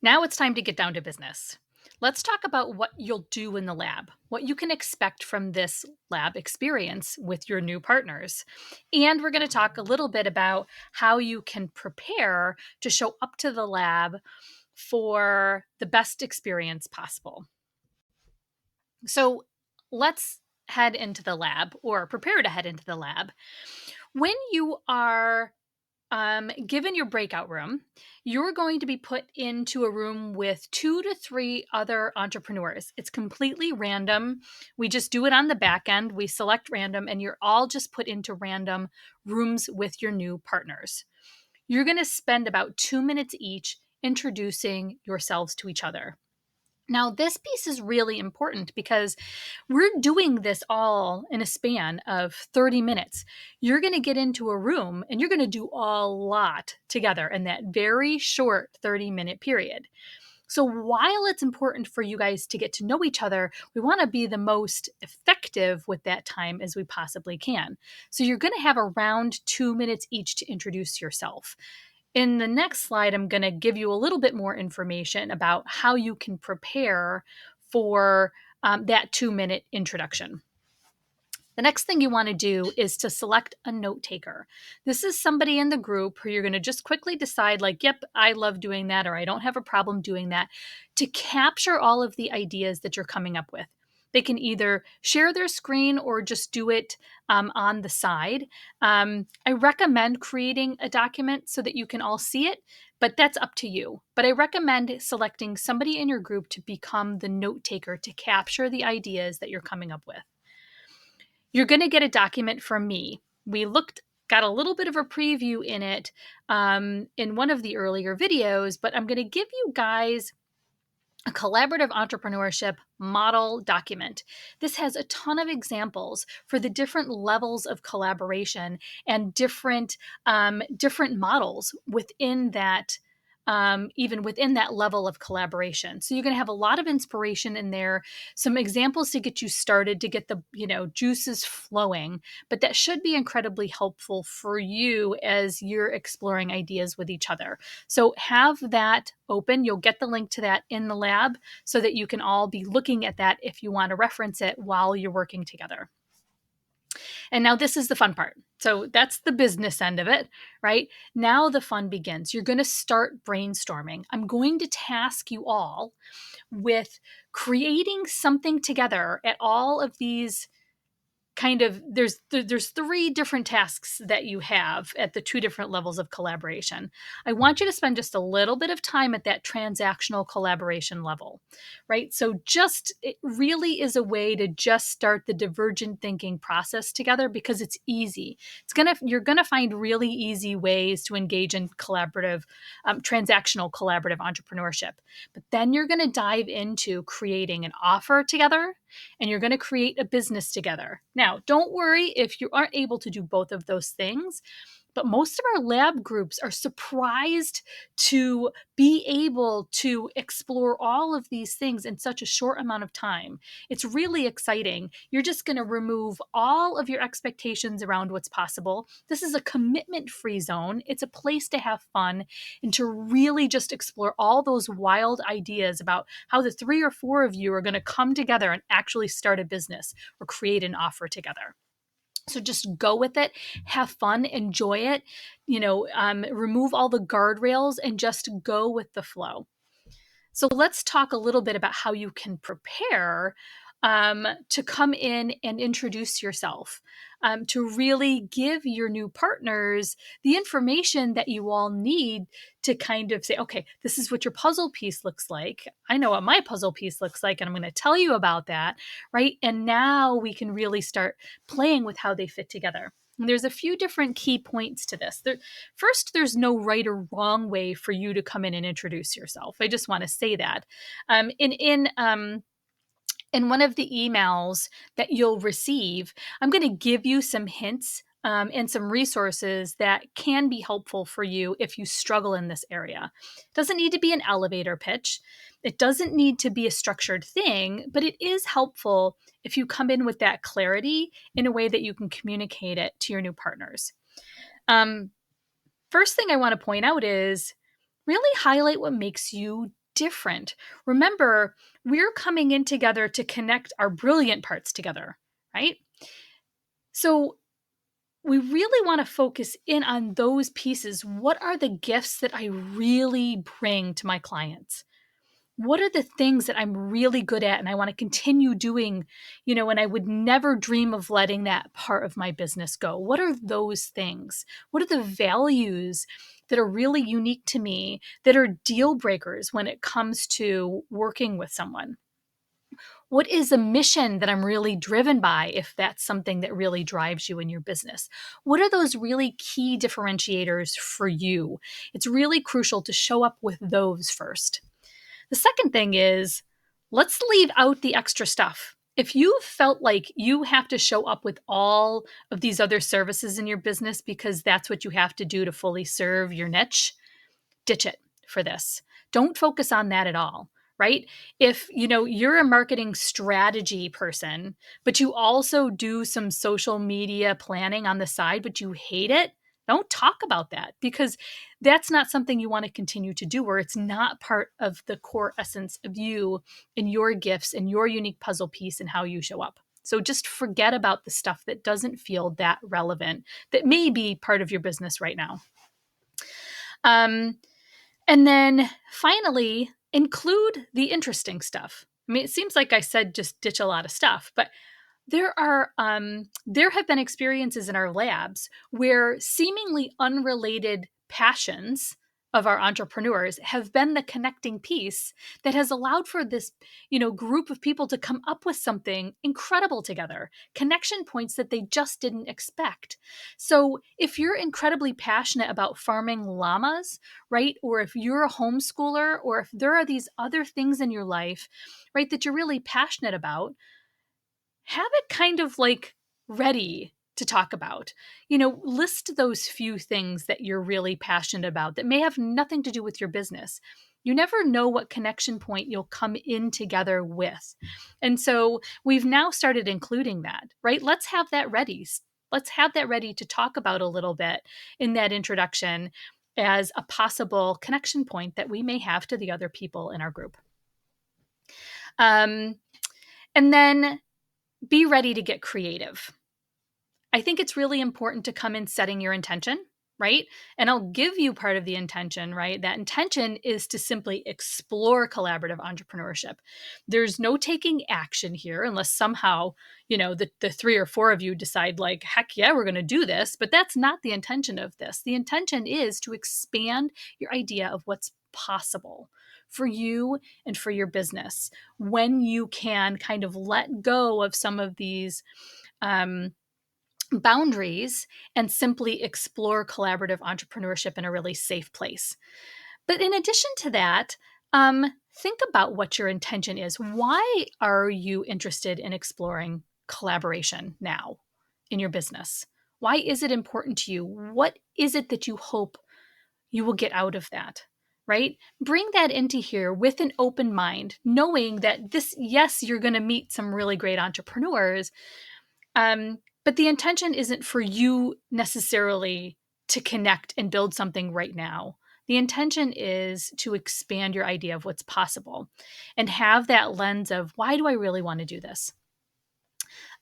Now it's time to get down to business. Let's talk about what you'll do in the lab, what you can expect from this lab experience with your new partners. And we're going to talk a little bit about how you can prepare to show up to the lab for the best experience possible. So let's head into the lab or prepare to head into the lab. When you are given your breakout room, you're going to be put into a room with 2 to 3 other entrepreneurs. It's completely random. We just do it on the back end. We select random, and you're all just put into random rooms with your new partners. You're going to spend about 2 minutes each introducing yourselves to each other. Now, this piece is really important because we're doing this all in a span of 30 minutes. You're going to get into a room and you're going to do a lot together in that very short 30-minute period. So, while it's important for you guys to get to know each other, we want to be the most effective with that time as we possibly can. So, you're going to have around 2 minutes each to introduce yourself. In the next slide, I'm going to give you a little bit more information about how you can prepare for that 2 minute introduction. The next thing you want to do is to select a note taker. This is somebody in the group who you're going to just quickly decide, like, yep, I love doing that, or I don't have a problem doing that, to capture all of the ideas that you're coming up with. They can either share their screen or just do it on the side. I recommend creating a document so that you can all see it, but that's up to you. But I recommend selecting somebody in your group to become the note taker to capture the ideas that you're coming up with. You're going to get a document from me. Got a little bit of a preview in it in one of the earlier videos, but I'm going to give you guys a collaborative entrepreneurship model document. This has a ton of examples for the different levels of collaboration and different models within that. Even within that level of collaboration. So you're going to have a lot of inspiration in there, some examples to get you started, to get the juices flowing. But that should be incredibly helpful for you as you're exploring ideas with each other. So have that open. You'll get the link to that in the lab so that you can all be looking at that if you want to reference it while you're working together. And now this is the fun part. So that's the business end of it, right? Now the fun begins. You're going to start brainstorming. I'm going to task you all with creating something together at all of these there's 3 different tasks that you have at the 2 different levels of collaboration. I want you to spend just a little bit of time at that transactional collaboration level, right? So just it really is a way to just start the divergent thinking process together because it's easy. You're gonna find really easy ways to engage in transactional collaborative entrepreneurship. But then you're gonna dive into creating an offer together, and you're going to create a business together. Now, don't worry if you aren't able to do both of those things, but most of our lab groups are surprised to be able to explore all of these things in such a short amount of time. It's really exciting. You're just going to remove all of your expectations around what's possible. This is a commitment-free zone. It's a place to have fun and to really just explore all those wild ideas about how the 3 or 4 of you are going to come together and actually start a business or create an offer together. So just go with it, have fun, enjoy it, remove all the guardrails and just go with the flow. So let's talk a little bit about how you can prepare to come in and introduce yourself, to really give your new partners the information that you all need to kind of say, okay, this is what your puzzle piece looks like. I know what my puzzle piece looks like, and I'm going to tell you about that, right? And now we can really start playing with how they fit together. And there's a few different key points to this. First, there's no right or wrong way for you to come in and introduce yourself. I just want to say that. In one of the emails that you'll receive, I'm going to give you some hints and some resources that can be helpful for you if you struggle in this area. It doesn't need to be an elevator pitch. It doesn't need to be a structured thing, but it is helpful if you come in with that clarity in a way that you can communicate it to your new partners. First thing I want to point out is really highlight what makes you different. Remember, we're coming in together to connect our brilliant parts together, right? So we really want to focus in on those pieces. What are the gifts that I really bring to my clients? What are the things that I'm really good at and I want to continue doing, and I would never dream of letting that part of my business go? What are those things? What are the values that are really unique to me that are deal breakers when it comes to working with someone? What is a mission that I'm really driven by if that's something that really drives you in your business? What are those really key differentiators for you? It's really crucial to show up with those first. The second thing is, let's leave out the extra stuff. If you felt like you have to show up with all of these other services in your business because that's what you have to do to fully serve your niche, ditch it for this. Don't focus on that at all, right? If you're a marketing strategy person, but you also do some social media planning on the side, but you hate it, don't talk about that, because that's not something you want to continue to do, or it's not part of the core essence of you and your gifts and your unique puzzle piece and how you show up. So just forget about the stuff that doesn't feel that relevant, that may be part of your business right now. And then finally, include the interesting stuff. I mean, it seems like I said just ditch a lot of stuff, but there have been experiences in our labs where seemingly unrelated passions of our entrepreneurs have been the connecting piece that has allowed for this, group of people to come up with something incredible together, connection points that they just didn't expect. So if you're incredibly passionate about farming llamas, right? Or if you're a homeschooler, or if there are these other things in your life, right, that you're really passionate about, have it kind of like ready to talk about. List those few things that you're really passionate about that may have nothing to do with your business. You never know what connection point you'll come in together with. And so we've now started including that, right? Let's have that ready. Let's have that ready to talk about a little bit in that introduction as a possible connection point that we may have to the other people in our group. And then be ready to get creative. I think it's really important to come in setting your intention, right? And I'll give you part of the intention, right? That intention is to simply explore collaborative entrepreneurship. There's no taking action here unless somehow, the three or four of you decide like, heck yeah, we're going to do this. But that's not the intention of this. The intention is to expand your idea of what's possible for you and for your business when you can kind of let go of some of these boundaries and simply explore collaborative entrepreneurship in a really safe place. But in addition to that, think about what your intention is. Why are you interested in exploring collaboration now in your business? Why is it important to you? What is it that you hope you will get out of that? Right? Bring that into here with an open mind, knowing that yes, you're going to meet some really great entrepreneurs. But the intention isn't for you necessarily to connect and build something right now. The intention is to expand your idea of what's possible and have that lens of, why do I really want to do this?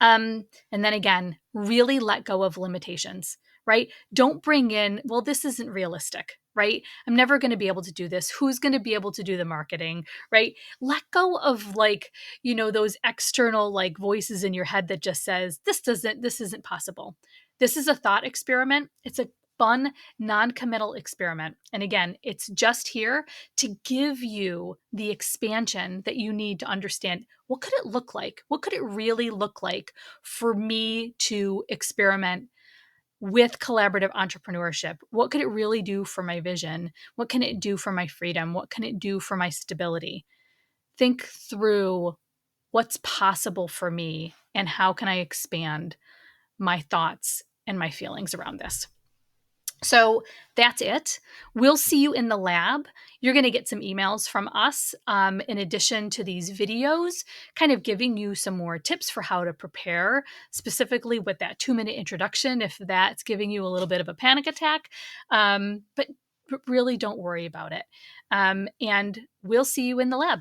And then again, really let go of limitations, right? Don't bring in, well, this isn't realistic, right? I'm never going to be able to do this. Who's going to be able to do the marketing, right? Let go of those external voices in your head that just says, this isn't possible. This is a thought experiment. It's a fun, non-committal experiment. And again, it's just here to give you the expansion that you need to understand, what could it look like? What could it really look like for me to experiment with collaborative entrepreneurship? What could it really do for my vision? What can it do for my freedom? What can it do for my stability? Think through what's possible for me and how can I expand my thoughts and my feelings around this. So that's it. We'll see you in the lab. You're going to get some emails from us in addition to these videos, kind of giving you some more tips for how to prepare, specifically with that 2-minute introduction, if that's giving you a little bit of a panic attack. But really don't worry about it. And we'll see you in the lab.